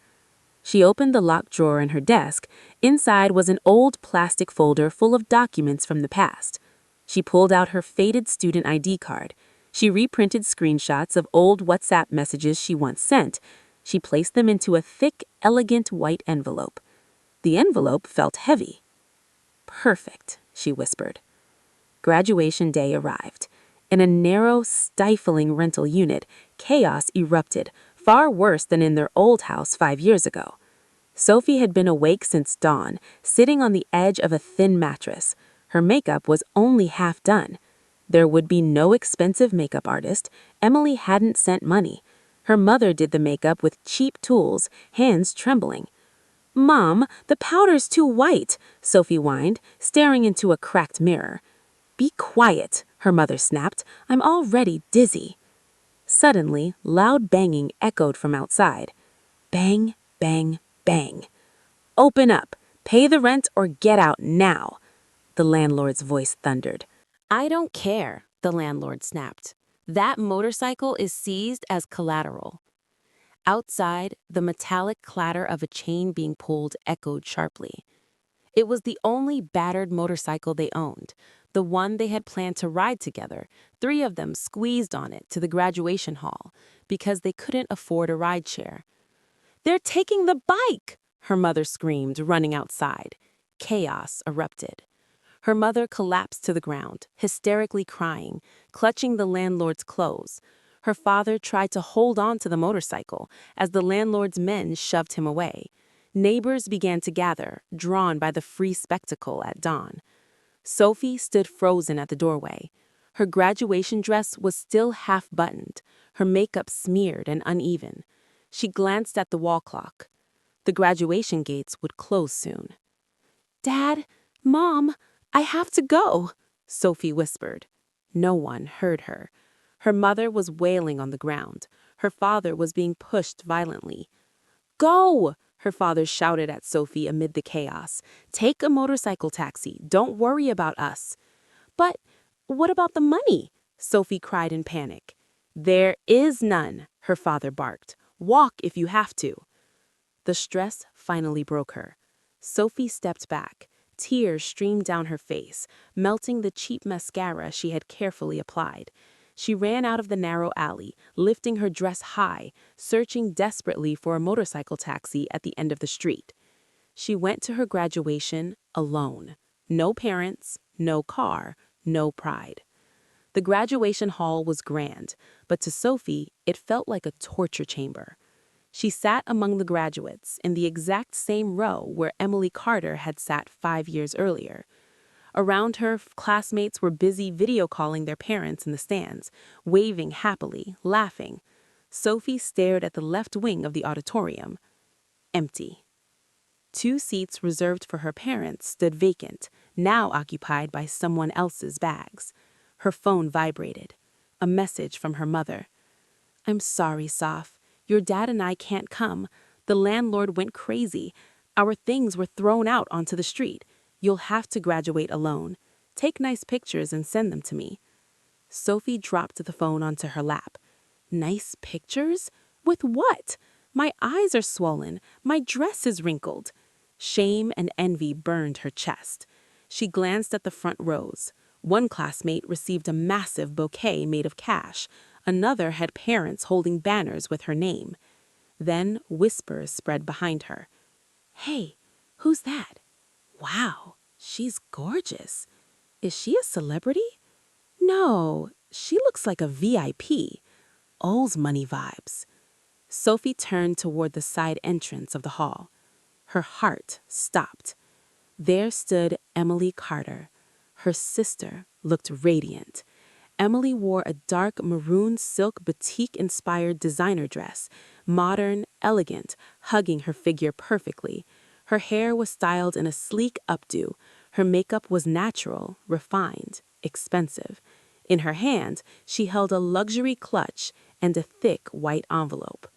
She opened the locked drawer in her desk. Inside was an old plastic folder full of documents from the past. She pulled out her faded student ID card. She reprinted screenshots of old WhatsApp messages she once sent. She placed them into a thick, elegant white envelope. The envelope felt heavy. "Perfect," she whispered. Graduation day arrived. In a narrow, stifling rental unit, chaos erupted, far worse than in their old house 5 years ago. Sophie had been awake since dawn, sitting on the edge of a thin mattress. Her makeup was only half done. There would be no expensive makeup artist. Emily hadn't sent money. Her mother did the makeup with cheap tools, hands trembling. "Mom, the powder's too white," Sophie whined, staring into a cracked mirror. "Be quiet," her mother snapped. "I'm already dizzy." Suddenly, loud banging echoed from outside. Bang, bang, bang. "Open up! Pay the rent or get out now!" the landlord's voice thundered. "I don't care," the landlord snapped. "That motorcycle is seized as collateral." Outside, the metallic clatter of a chain being pulled echoed sharply. It was the only battered motorcycle they owned, the one they had planned to ride together. 3 of them squeezed on it to the graduation hall because they couldn't afford a rideshare. "They're taking the bike!" her mother screamed, running outside. Chaos erupted. Her mother collapsed to the ground, hysterically crying, clutching the landlord's clothes. Her father tried to hold on to the motorcycle as the landlord's men shoved him away. Neighbors began to gather, drawn by the free spectacle at dawn. Sophie stood frozen at the doorway. Her graduation dress was still half-buttoned, her makeup smeared and uneven. She glanced at the wall clock. The graduation gates would close soon. "Dad, Mom, I have to go," Sophie whispered. No one heard her. Her mother was wailing on the ground. Her father was being pushed violently. "Go!" her father shouted at Sophie amid the chaos. "Take a motorcycle taxi. Don't worry about us." "But what about the money?" Sophie cried in panic. "There is none," her father barked. "Walk if you have to." The stress finally broke her. Sophie stepped back. Tears streamed down her face, melting the cheap mascara she had carefully applied. She ran out of the narrow alley, lifting her dress high, searching desperately for a motorcycle taxi at the end of the street. She went to her graduation alone. No parents, no car, no pride. The graduation hall was grand, but to Sophie, it felt like a torture chamber. She sat among the graduates in the exact same row where Emily Carter had sat 5 years earlier. Around her, classmates were busy video calling their parents in the stands, waving happily, laughing. Sophie stared at the left wing of the auditorium. Empty. 2 seats reserved for her parents stood vacant, now occupied by someone else's bags. Her phone vibrated. A message from her mother. "I'm sorry, Soph. Your dad and I can't come. The landlord went crazy. Our things were thrown out onto the street. You'll have to graduate alone. Take nice pictures and send them to me." Sophie dropped the phone onto her lap. "Nice pictures? With what? My eyes are swollen. My dress is wrinkled." Shame and envy burned her chest. She glanced at the front rows. One classmate received a massive bouquet made of cash. Another had parents holding banners with her name. Then whispers spread behind her. "Hey, who's that? Wow, she's gorgeous. Is she a celebrity? No, she looks like a VIP. All's money vibes." Sophie turned toward the side entrance of the hall. Her heart stopped. There stood Emily Carter. Her sister looked radiant. Emily wore a dark maroon silk batik-inspired designer dress, modern, elegant, hugging her figure perfectly. Her hair was styled in a sleek updo. Her makeup was natural, refined, expensive. In her hand, she held a luxury clutch and a thick white envelope.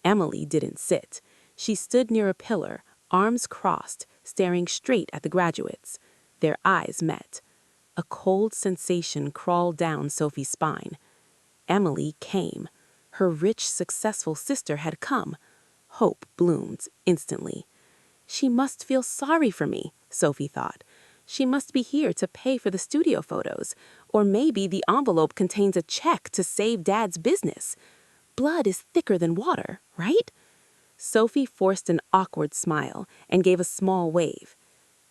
Emily didn't sit. She stood near a pillar, arms crossed, staring straight at the graduates. Their eyes met. A cold sensation crawled down Sophie's spine. Emily came. Her rich, successful sister had come. Hope bloomed instantly. She must feel sorry for me, Sophie thought. She must be here to pay for the studio photos. Or maybe the envelope contains a check to save Dad's business. Blood is thicker than water, right? Sophie forced an awkward smile and gave a small wave.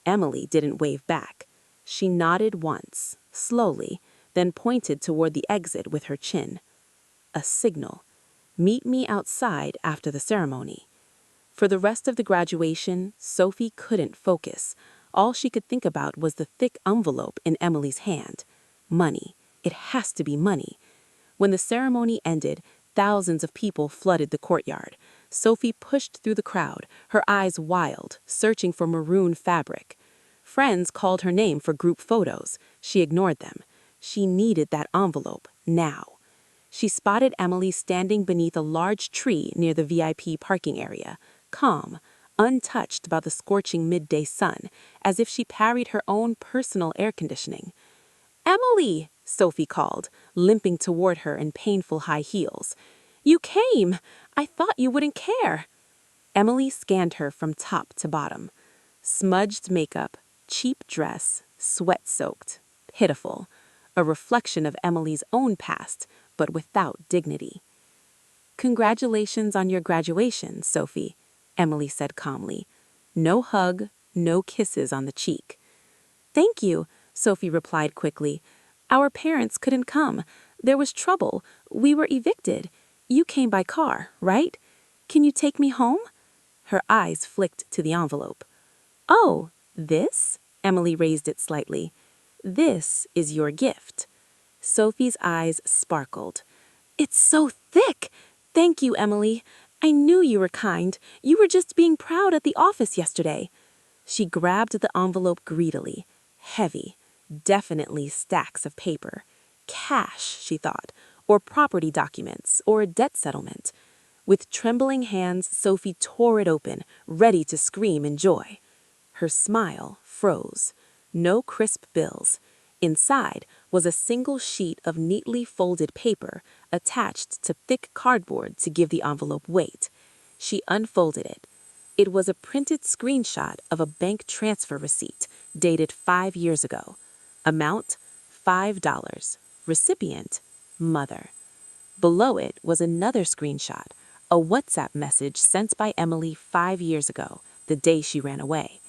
Emily didn't wave back. She nodded once, slowly, then pointed toward the exit with her chin. A signal. Meet me outside after the ceremony. For the rest of the graduation, Sophie couldn't focus. All she could think about was the thick envelope in Emily's hand. Money. It has to be money. When the ceremony ended, thousands of people flooded the courtyard. Sophie pushed through the crowd, her eyes wild, searching for maroon fabric. Friends called her name for group photos. She ignored them. She needed that envelope, now. She spotted Emily standing beneath a large tree near the VIP parking area, calm, untouched by the scorching midday sun, as if she parried her own personal air conditioning. "Emily!" Sophie called, limping toward her in painful high heels. "You came! I thought you wouldn't care." Emily scanned her from top to bottom. Smudged makeup, cheap dress, sweat-soaked, pitiful. A reflection of Emily's own past, but without dignity. "Congratulations on your graduation, Sophie," Emily said calmly. No hug, no kisses on the cheek. "Thank you," Sophie replied quickly. "Our parents couldn't come. There was trouble. We were evicted. You came by car, right? Can you take me home?" Her eyes flicked to the envelope. "Oh, this?" Emily raised it slightly. This is your gift." Sophie's eyes sparkled. "It's so thick! Thank you, Emily. I knew you were kind. You were just being proud at the office yesterday." She grabbed the envelope greedily. Heavy, definitely stacks of paper. Cash, she thought, or property documents, or a debt settlement. With trembling hands, Sophie tore it open, ready to scream in joy. Her smile froze. No crisp bills. Inside was a single sheet of neatly folded paper attached to thick cardboard to give the envelope weight. She unfolded it. It was a printed screenshot of a bank transfer receipt dated 5 years ago. Amount, $5. Recipient, mother. Below it was another screenshot, a WhatsApp message sent by Emily 5 years ago, the day she ran away.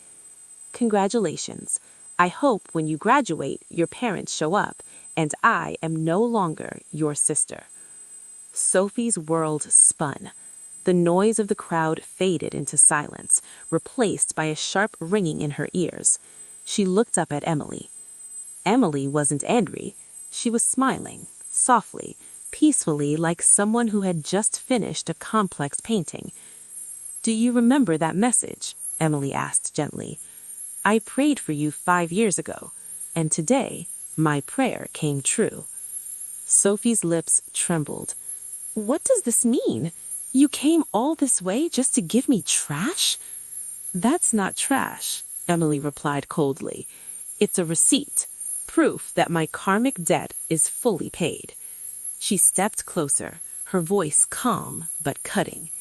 "Congratulations. I hope when you graduate, your parents show up, and I am no longer your sister." Sophie's world spun. The noise of the crowd faded into silence, replaced by a sharp ringing in her ears. She looked up at Emily. Emily wasn't angry. She was smiling, softly, peacefully, like someone who had just finished a complex painting. "Do you remember that message?" Emily asked gently. "I prayed for you 5 years ago, and today my prayer came true." Sophie's lips trembled. "What does this mean? You came all this way just to give me trash?" "That's not trash," Emily replied coldly. "It's a receipt, proof that my karmic debt is fully paid." She stepped closer, her voice calm but cutting.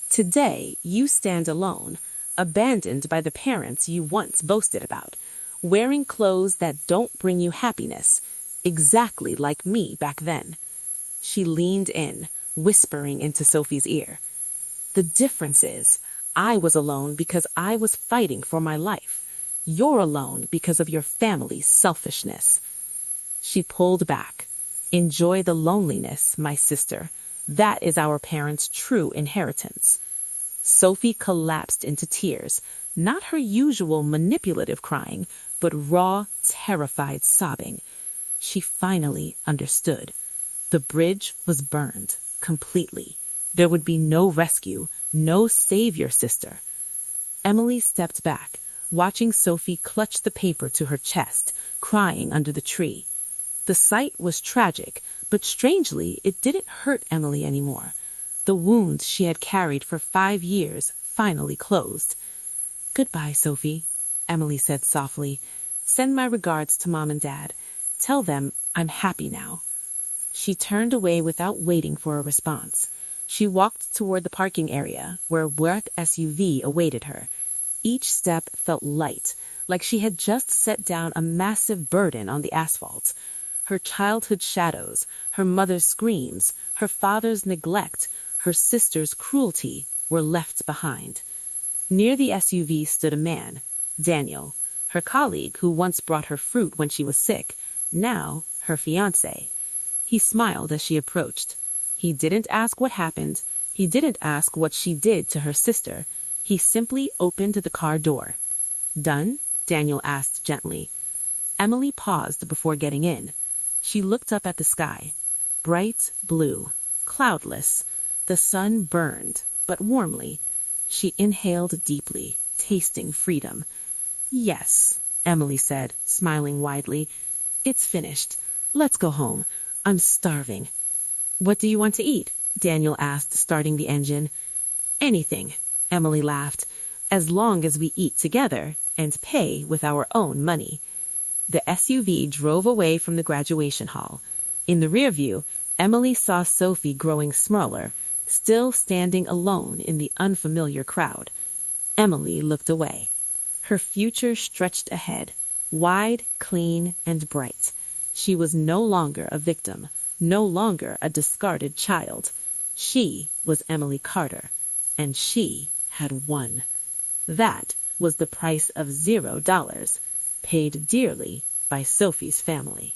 "Today you stand alone, abandoned by the parents you once boasted about, wearing clothes that don't bring you happiness, exactly like me back then." She leaned in, whispering into Sophie's ear. "The difference is, I was alone because I was fighting for my life. You're alone because of your family's selfishness." She pulled back. "Enjoy the loneliness, my sister. That is our parents' true inheritance." Sophie collapsed into tears, not her usual manipulative crying, but raw, terrified sobbing. She finally understood. The bridge was burned, completely. There would be no rescue, no save your sister. Emily stepped back, watching Sophie clutch the paper to her chest, crying under the tree. The sight was tragic, but strangely, it didn't hurt Emily anymore. The wound she had carried for 5 years finally closed. "Goodbye, Sophie," Emily said softly. "Send my regards to Mom and Dad. Tell them I'm happy now." She turned away without waiting for a response. She walked toward the parking area, where a work SUV awaited her. Each step felt light, like she had just set down a massive burden on the asphalt. Her childhood shadows, her mother's screams, her father's neglect, her sister's cruelty were left behind. Near the SUV stood a man, Daniel, her colleague who once brought her fruit when she was sick, now her fiancé. He smiled as she approached. He didn't ask what happened. He didn't ask what she did to her sister. He simply opened the car door. "Done?" Daniel asked gently. Emily paused before getting in. She looked up at the sky. Bright blue, cloudless. The sun burned, but warmly. She inhaled deeply, tasting freedom. "Yes," Emily said, smiling widely. "It's finished. Let's go home. I'm starving." "What do you want to eat?" Daniel asked, starting the engine. "Anything," Emily laughed, "as long as we eat together and pay with our own money." The SUV drove away from the graduation hall. In the rear view, Emily saw Sophie growing smaller, still standing alone in the unfamiliar crowd. Emily looked away. Her future stretched ahead, wide, clean, and bright. She was no longer a victim, no longer a discarded child. She was Emily Carter, and she had won. That was the price of $0, paid dearly by Sophie's family.